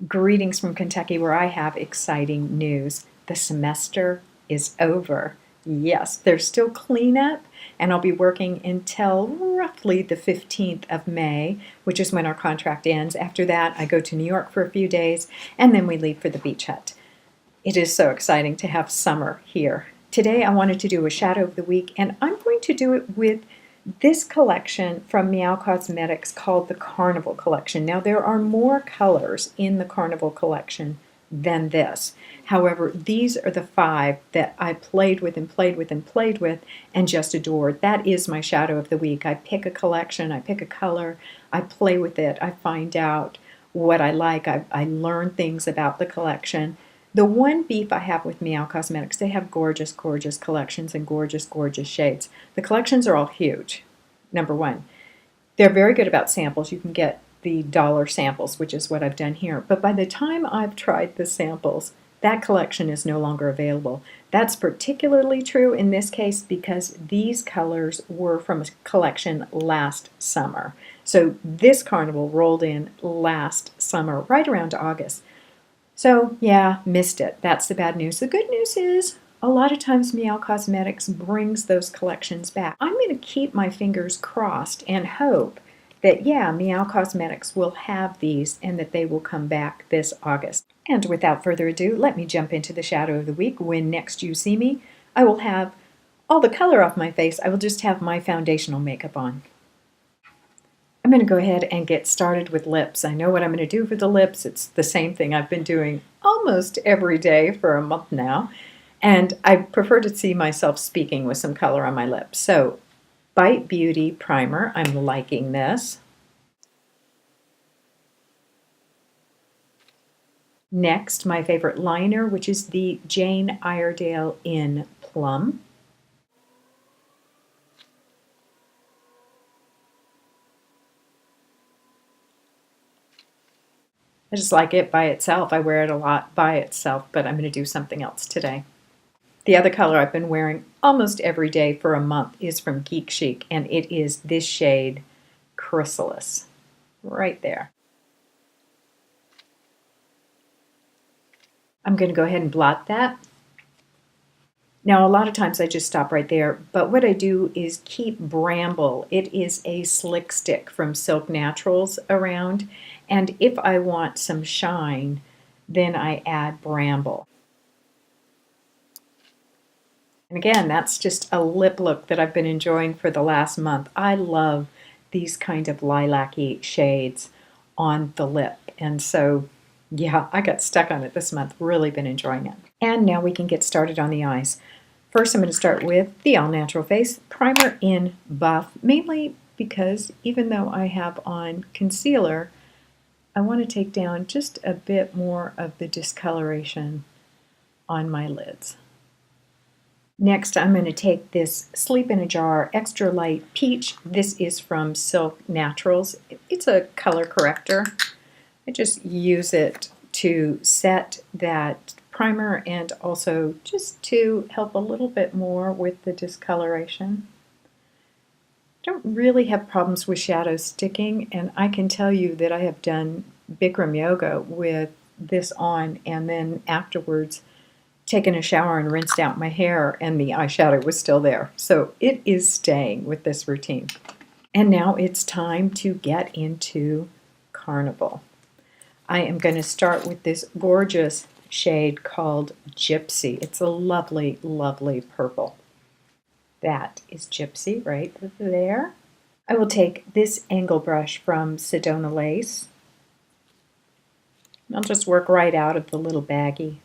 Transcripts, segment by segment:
Greetings from Kentucky, where I have exciting news. The semester is over. Yes, there's still cleanup, and I'll be working until roughly the 15th of May, which is when our contract ends. After that, I go to New York for a few days, and then we leave for the beach hut. It is so exciting to have summer here. Today, I wanted to do a shadow of the week, and I'm going to do it with this collection from Meow Cosmetics called the Carnival Collection. Now, there are more colors in the Carnival Collection than this. However, these are the 5 that I played with and played with and played with and just adored. That is my shadow of the week. I pick a collection, I pick a color, I play with it, I find out what I like, I learn things about the collection. The one beef I have with Meow Cosmetics, they have gorgeous, gorgeous collections and gorgeous, gorgeous shades. The collections are all huge, number one. They're very good about samples. You can get the dollar samples, which is what I've done here. But by the time I've tried the samples, that collection is no longer available. That's particularly true in this case because these colors were from a collection last summer. So this carnival rolled in last summer, right around August. So yeah, missed it. That's the bad news. The good news is a lot of times Meow Cosmetics brings those collections back. I'm going to keep my fingers crossed and hope that, yeah, Meow Cosmetics will have these and that they will come back this August. And without further ado, let me jump into the shadow of the week. When next you see me, I will have all the color off my face. I will just have my foundational makeup on. I'm going to go ahead and get started with lips. I know what I'm going to do for the lips. It's the same thing I've been doing almost every day for a month now. And I prefer to see myself speaking with some color on my lips. So, Bite Beauty Primer. I'm liking this. Next, my favorite liner, which is the Jane Iredale in Plum. I just like it by itself. I wear it a lot by itself, but I'm going to do something else today. The other color I've been wearing almost every day for a month is from Geek Chic, and it is this shade, Chrysalis, right there. I'm going to go ahead and blot that. Now, a lot of times I just stop right there, but what I do is keep Bramble. It is a slick stick from Silk Naturals around, and if I want some shine, then I add Bramble. And again, that's just a lip look that I've been enjoying for the last month. I love these kind of lilac-y shades on the lip, and so yeah, I got stuck on it this month. Really been enjoying it. And now we can get started on the eyes. First, I'm going to start with the All Natural Face Primer in Buff, mainly because even though I have on concealer, I want to take down just a bit more of the discoloration on my lids. Next, I'm going to take this Sleep in a Jar Extra Light Peach. This is from Silk Naturals. It's a color corrector. I just use it to set that primer and also just to help a little bit more with the discoloration. I don't really have problems with shadows sticking, and I can tell you that I have done Bikram yoga with this on and then afterwards taken a shower and rinsed out my hair and the eyeshadow was still there. So it is staying with this routine. And now it's time to get into Carnival. I am going to start with this gorgeous shade called Gypsy. It's a lovely, lovely purple. That is Gypsy right there. I will take this angle brush from Sedona Lace. I'll just work right out of the little baggie.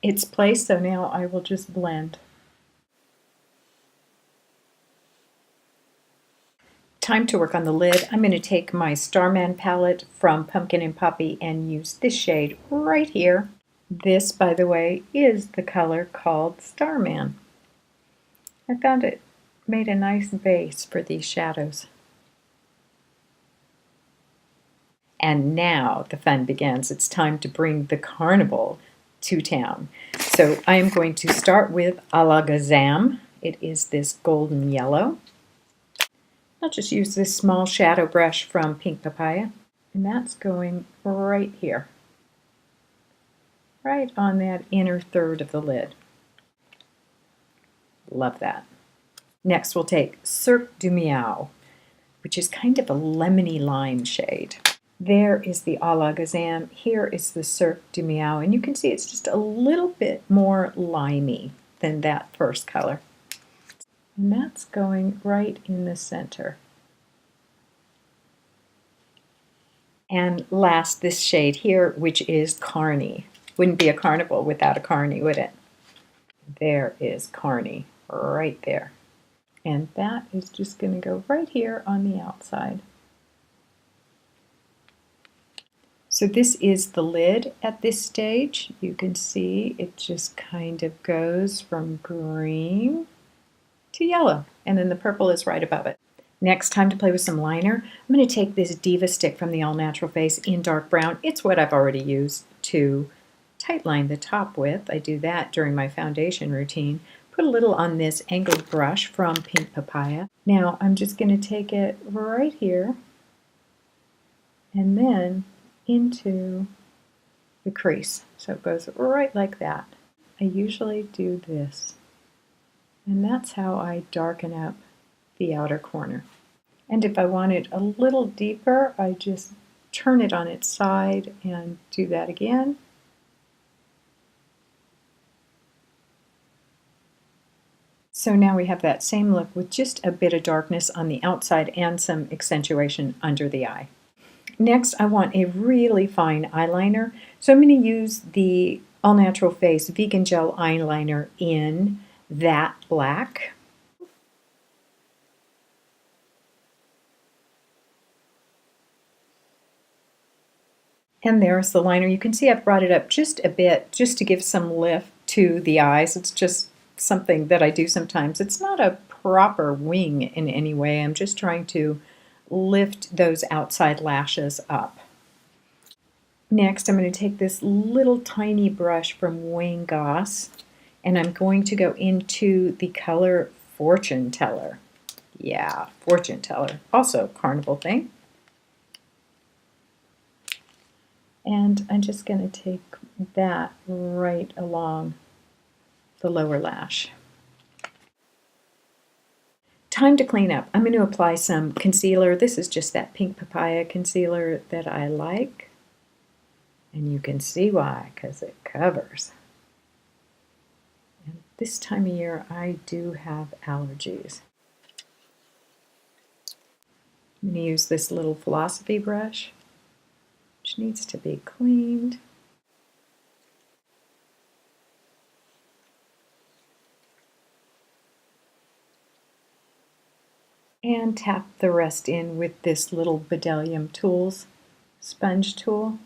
It's placed, so now I will just blend. Time to work on the lid. I'm going to take my Starman palette from Pumpkin and Puppy and use this shade right here. This, by the way, is the color called Starman. I found it made a nice base for these shadows. And now the fun begins. It's time to bring the carnival to town. So I am going to start with Alakazam. It is this golden yellow. I'll just use this small shadow brush from Pink Papaya, and that's going right here, right on that inner third of the lid. Love that. Next we'll take Cirque du Meow, which is kind of a lemony lime shade. There is the Alakazam. Here is the Cirque du Meow, and you can see it's just a little bit more limey than that first color. And that's going right in the center. And last, this shade here, which is Carney. Wouldn't be a carnival without a Carney, would it? There is Carney, right there. And that is just going to go right here on the outside. So this is the lid at this stage. You can see it just kind of goes from green to yellow, and then the purple is right above it. Next, time to play with some liner. I'm going to take this Diva stick from the All Natural Face in dark brown. It's what I've already used to tightline the top with. I do that during my foundation routine. Put a little on this angled brush from Pink Papaya. Now I'm just going to take it right here and then into the crease. So it goes right like that. I usually do this. And that's how I darken up the outer corner. And if I want it a little deeper, I just turn it on its side and do that again. So now we have that same look with just a bit of darkness on the outside and some accentuation under the eye. Next, I want a really fine eyeliner. So I'm going to use the All Natural Face Vegan Gel Eyeliner in that black. And there's the liner. You can see I've brought it up just a bit just to give some lift to the eyes. It's just something that I do sometimes. It's not a proper wing in any way. I'm just trying to lift those outside lashes up. Next, I'm going to take this little tiny brush from Wayne Goss, and I'm going to go into the color Fortune Teller. Yeah, Fortune Teller. Also a carnival thing. And I'm just going to take that right along the lower lash. Time to clean up. I'm going to apply some concealer. This is just that Pink Papaya concealer that I like. And you can see why, because it covers. And this time of year, I do have allergies. I'm going to use this little Philosophy brush, which needs to be cleaned. And tap the rest in with this little Bdellium Tools sponge tool.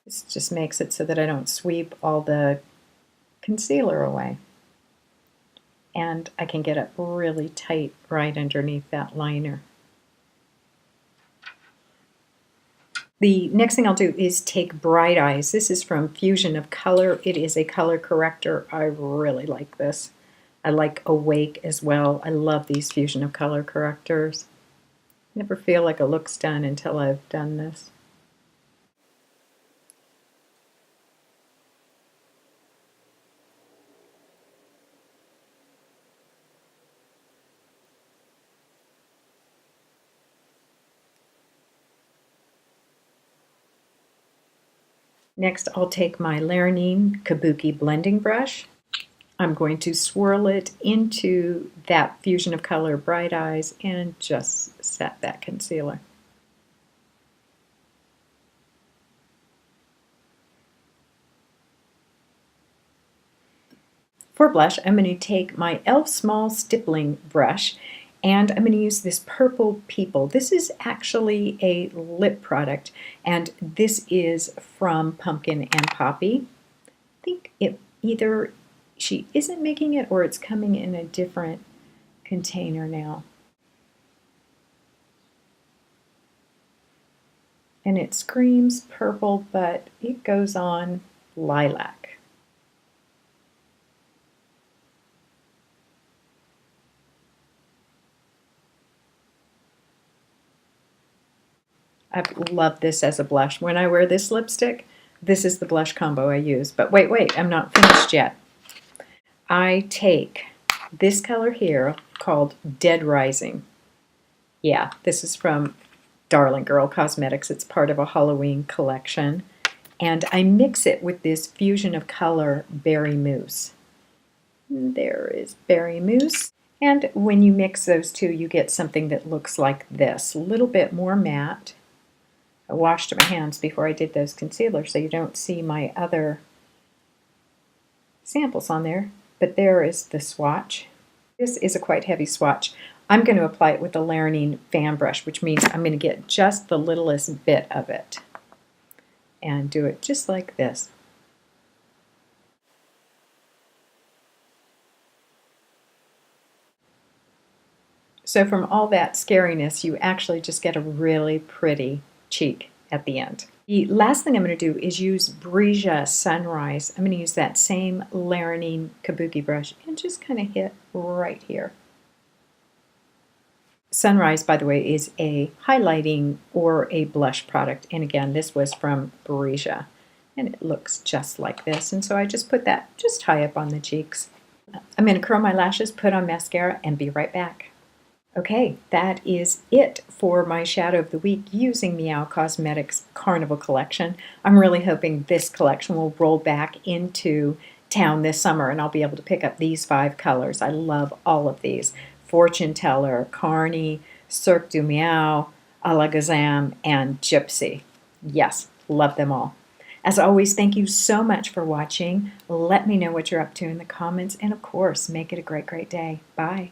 This just makes it so that I don't sweep all the concealer away. And I can get it really tight right underneath that liner. The next thing I'll do is take Bright Eyes. This is from Fusion of Color. It is a color corrector. I really like this. I like Awake as well. I love these Fusion of Color correctors. Never feel like a look's done until I've done this. Next, I'll take my Laranine Kabuki blending brush. I'm going to swirl it into that Fusion of Color Bright Eyes and just set that concealer. For blush, I'm going to take my e.l.f. Small Stippling brush, and I'm going to use this Purple People. This is actually a lip product, and this is from Pumpkin and Poppy. I think it either she isn't making it or it's coming in a different container now. And it screams purple, but it goes on lilac. I love this as a blush. When I wear this lipstick, this is the blush combo I use. But wait, I'm not finished yet. I take this color here called Dead Rising. Yeah, this is from Darling Girl Cosmetics. It's part of a Halloween collection. And I mix it with this fusion of color Berry Mousse. There is Berry Mousse. And when you mix those two, you get something that looks like this. A little bit more matte. I washed my hands before I did those concealers, so you don't see my other samples on there. But there is the swatch. This is a quite heavy swatch. I'm going to apply it with the Laranine fan brush, which means I'm going to get just the littlest bit of it. And do it just like this. So from all that scariness, you actually just get a really pretty cheek at the end. The last thing I'm going to do is use Breesia Sunrise. I'm going to use that same Laranine Kabuki brush and just kind of hit right here. Sunrise, by the way, is a highlighting or a blush product. And again, this was from Breesia. And it looks just like this. And so I just put that just high up on the cheeks. I'm going to curl my lashes, put on mascara, and be right back. Okay, that is it for my shadow of the week using Meow Cosmetics Carnival collection. I'm really hoping this collection will roll back into town this summer and I'll be able to pick up these 5 colors. I love all of these. Fortune Teller, Carney, Cirque du Meow, Alakazam, and Gypsy. Yes, love them all. As always, thank you so much for watching. Let me know what you're up to in the comments, and of course, make it a great, great day. Bye.